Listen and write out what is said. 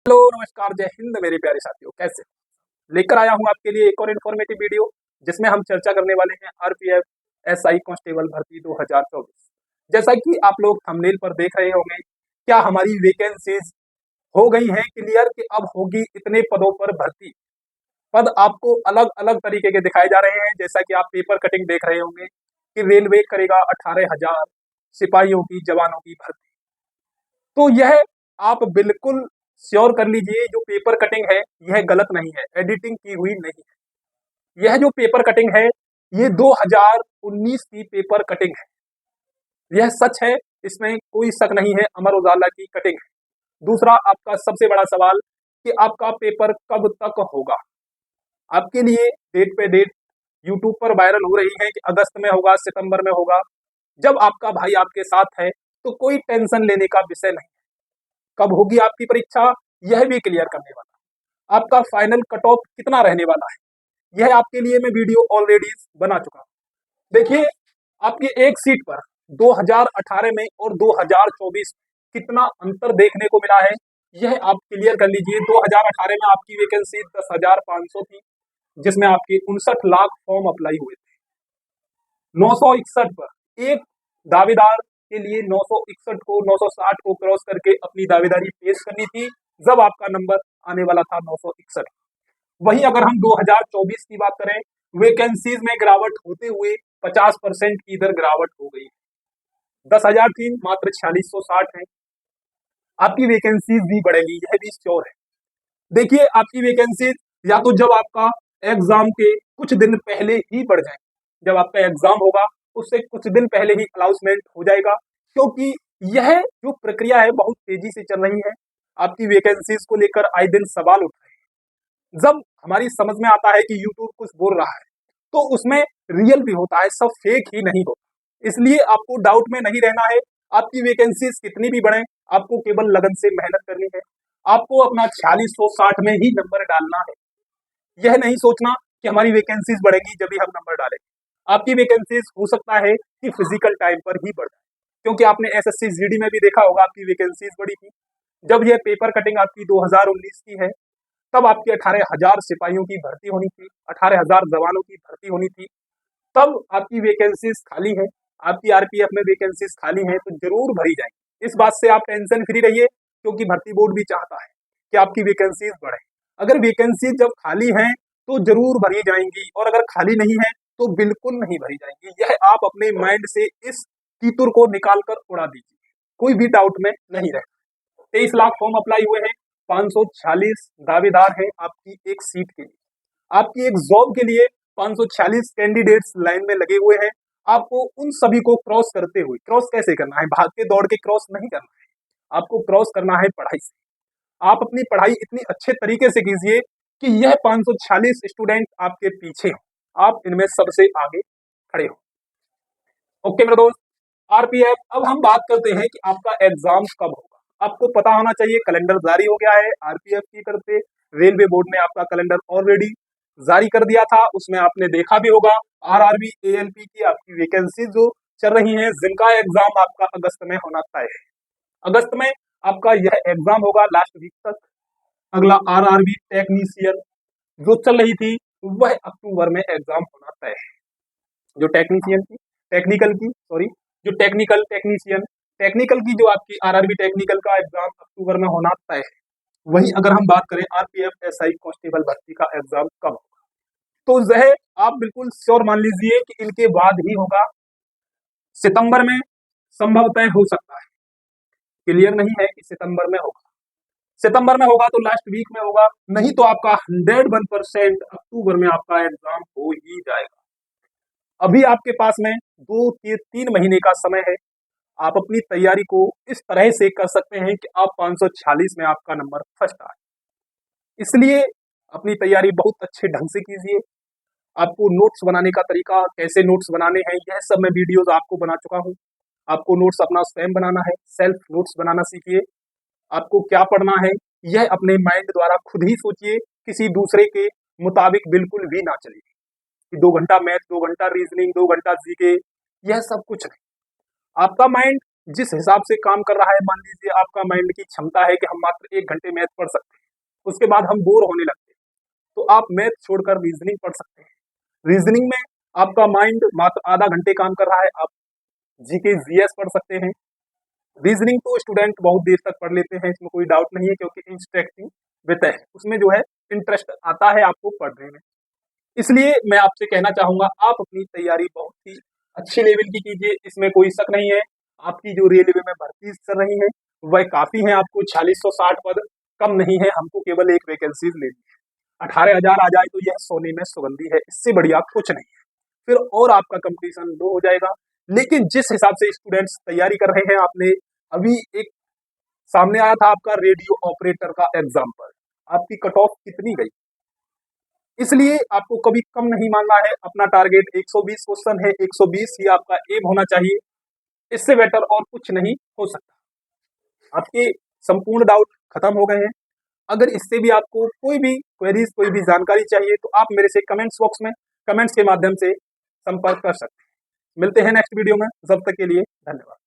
Hello नमस्कार जय हिंद मेरे प्यारे साथियों, कैसे लेकर आया हूं आपके लिए एक और इन्फॉर्मेटिव वीडियो जिसमें हम चर्चा करने वाले हैं आरपीएफ एसआई कांस्टेबल भर्ती 2024। जैसा कि आप लोग थंबनेल पर देख रहे होंगे, क्या हमारी वैकेंसीज हो गई हैं क्लियर कि अब होगी इतने पदों पर भर्ती। पद आपको अलग अलग तरीके के दिखाए जा रहे हैं। जैसा कि आप पेपर कटिंग देख रहे होंगे कि रेलवे करेगा 18,000 सिपाहियों की, जवानों की भर्ती। तो यह आप बिल्कुल श्योर कर लीजिए, जो पेपर कटिंग है यह गलत नहीं है, एडिटिंग की हुई नहीं है। यह जो पेपर कटिंग है ये 2019 की पेपर कटिंग है, यह सच है, इसमें कोई शक नहीं है, अमर उजाला की कटिंग है। दूसरा आपका सबसे बड़ा सवाल कि आपका पेपर कब तक होगा। आपके लिए डेट पे डेट यूट्यूब पर वायरल हो रही है कि अगस्त में होगा, सितंबर में होगा। जब आपका भाई आपके साथ है तो कोई टेंशन लेने का विषय नहीं। कब होगी आपकी परीक्षा यह भी क्लियर करने वाला। आपका फाइनल कट ऑफ कितना रहने वाला है यह आपके लिए मैं वीडियो ऑलरेडी बना चुका हूं। देखिए, आपकी एक सीट पर 2018 में और 2024 कितना अंतर देखने को मिला है, यह आप क्लियर कर लीजिए। 2018 में आपकी वैकेंसी 10,500 थी, जिसमें आपके 59 लाख फॉर्म अप्लाई हुए थे। 961 पर एक दावेदार के लिए 961 को 960 को क्रॉस करके अपनी दावेदारी पेश करनी थी, जब आपका नंबर आने वाला था 961। वहीं अगर हम 2024 की बात करें, वैकेंसीज में गिरावट होते हुए 50% की इधर गिरावट हो गई। 10,000 थी, मात्र 4660 है। आपकी वैकेंसीज भी बढ़ेगी, यह भी श्योर है। देखिए, आपकी वैकेंसीज या तो जब आपका एग्जाम के कुछ दिन पहले ही बढ़ जाए, जब आपका एग्जाम होगा उससे कुछ दिन पहले ही अनाउंसमेंट हो जाएगा, क्योंकि यह जो प्रक्रिया है बहुत तेजी से चल रही है। आपकी वैकेंसीज को लेकर आए दिन सवाल उठ रहे हैं। जब हमारी समझ में आता है कि यूट्यूब कुछ बोल रहा है तो उसमें रियल भी होता है, सब फेक ही नहीं होता। इसलिए आपको डाउट में नहीं रहना है। आपकी वैकेंसीज कितनी भी बढ़े, आपको केवल लगन से मेहनत करनी है। आपको अपना 4660 में ही नंबर डालना है। यह नहीं सोचना कि हमारी वैकेंसीज बढ़ेगी जब भी हम नंबर डालेंगे। आपकी वैकेंसीज हो सकता है कि फिजिकल टाइम पर ही बढ़ जाए, क्योंकि आपने एसएससी जीडी में भी देखा होगा आपकी वैकेंसीज बढ़ी थी। जब यह पेपर कटिंग आपकी 2019 की है, तब आपकी 18,000 सिपाहियों की भर्ती होनी थी, 18,000 जवानों की भर्ती होनी थी। तब आपकी वैकेंसीज खाली है, आपकी आरपीएफ में वैकेंसीज खाली है तो जरूर भरी जाएंगी। इस बात से आप टेंशन फ्री रहिए, क्योंकि भर्ती बोर्ड भी चाहता है कि आपकी वैकेंसीज बढ़े। अगर वैकेंसी जब खाली हैं तो जरूर भरी जाएंगी, और अगर खाली नहीं है तो बिल्कुल नहीं भरी जाएंगी। यह आप अपने माइंड से इस तीतुर को निकाल कर उड़ा दीजिए, कोई भी डाउट में नहीं रहे। 23 लाख फॉर्म अप्लाई हुए हैं, 546 दावेदार हैं आपकी एक सीट के लिए। आपकी एक जॉब के लिए 546 कैंडिडेट्स लाइन में लगे हुए हैं। आपको उन सभी को क्रॉस करते हुए, क्रॉस कैसे करना है, भाग के दौड़ के क्रॉस नहीं करना है, आपको क्रॉस करना है पढ़ाई से। आप अपनी पढ़ाई इतनी अच्छे तरीके से कीजिए कि यह 546 स्टूडेंट आपके पीछे हो, आप इनमें सबसे आगे खड़े हो। ओके मेरे दोस्त, आरपीएफ, अब हम बात करते हैं कि आपका एग्जाम कब होगा। आपको पता होना चाहिए, कैलेंडर जारी हो गया है आरपीएफ की तरफ से। रेलवे बोर्ड ने आपका कैलेंडर ऑलरेडी जारी कर दिया था, उसमें आपने देखा भी होगा आरआरबी एएलपी की आपकी वैकेंसी जो चल रही है, जिनका एग्जाम आपका अगस्त में होना तय है। अगस्त में आपका यह एग्जाम होगा लास्ट वीक तक। अगला आरआरबी टेक्नीशियन जो चल रही थी, वह अक्टूबर में एग्जाम होना तय है। जो टेक्नीशियन की टेक्निकल की सॉरी जो टेक्निकल टेक्नीशियन टेक्निकल की जो आपकी आरआरबी टेक्निकल का एग्जाम अक्टूबर में होना तय है। वहीं अगर हम बात करें आरपीएफ एसआई कांस्टेबल भर्ती का एग्जाम कब होगा, तो वह आप बिल्कुल श्योर मान लीजिए कि इनके बाद ही होगा। सितंबर में संभवतः हो सकता है, क्लियर नहीं है कि सितंबर में होगा। सितंबर में होगा तो लास्ट वीक में होगा, नहीं तो आपका 101% अक्टूबर में आपका एग्जाम हो ही जाएगा। अभी आपके पास में 2 से 3 महीने का समय है। आप अपनी तैयारी को इस तरह से कर सकते हैं कि आप 546 में आपका नंबर फर्स्ट आए। इसलिए अपनी तैयारी बहुत अच्छे ढंग से कीजिए। आपको नोट्स बनाने का तरीका, कैसे नोट्स बनाने हैं, यह सब मैं वीडियोस आपको बना चुका हूं। आपको नोट्स अपना स्वयं बनाना है, सेल्फ नोट्स बनाना सीखिए। आपको क्या पढ़ना है यह अपने माइंड द्वारा खुद ही सोचिए, किसी दूसरे के मुताबिक बिल्कुल भी ना चलिए कि 2 घंटा मैथ, 2 घंटा रीजनिंग, 2 घंटा जीके, यह सब कुछ नहीं। आपका माइंड जिस हिसाब से काम कर रहा है, मान लीजिए आपका माइंड की क्षमता है कि हम मात्र 1 घंटे मैथ पढ़ सकते हैं, उसके बाद हम बोर होने लगते हैं, तो आप मैथ छोड़कर रीजनिंग पढ़ सकते हैं। रीजनिंग में आपका माइंड मात्र आधा घंटे काम कर रहा है, आप जीके जीएस पढ़ सकते हैं। रीजनिंग तो स्टूडेंट बहुत देर तक पढ़ लेते हैं, इसमें कोई डाउट नहीं है, क्योंकि इंटरेस्टिंग विषय है, उसमें जो है इंटरेस्ट आता है आपको पढ़ने में। इसलिए मैं आपसे कहना चाहूंगा, आप अपनी तैयारी बहुत ही अच्छी लेवल की कीजिए, इसमें कोई शक नहीं है। आपकी जो रेलवे में भर्ती चल रही है वह काफी है, आपको 4660 पद कम नहीं है, हमको केवल एक वैकेंसीज लेनी है। 18,000 आ जाए तो यह सोने में सुगंधी है, इससे बढ़िया कुछ नहीं है। फिर और आपका कंपटीशन लो हो जाएगा। लेकिन जिस हिसाब से स्टूडेंट्स तैयारी कर रहे हैं, आपने अभी एक सामने आया था आपका रेडियो ऑपरेटर का एग्जाम्पल, आपकी कट ऑफ कितनी गई, इसलिए आपको कभी कम नहीं मानना है। अपना टारगेट 120 क्वेश्चन है, 120 ही आपका एम होना चाहिए, इससे बेटर और कुछ नहीं हो सकता। आपके संपूर्ण डाउट खत्म हो गए हैं। अगर इससे भी आपको कोई भी क्वेरीज, कोई भी जानकारी चाहिए तो आप मेरे से कमेंट्स बॉक्स में कमेंट्स के माध्यम से संपर्क कर सकते हैं। मिलते हैं नेक्स्ट वीडियो में, जब तक के लिए धन्यवाद।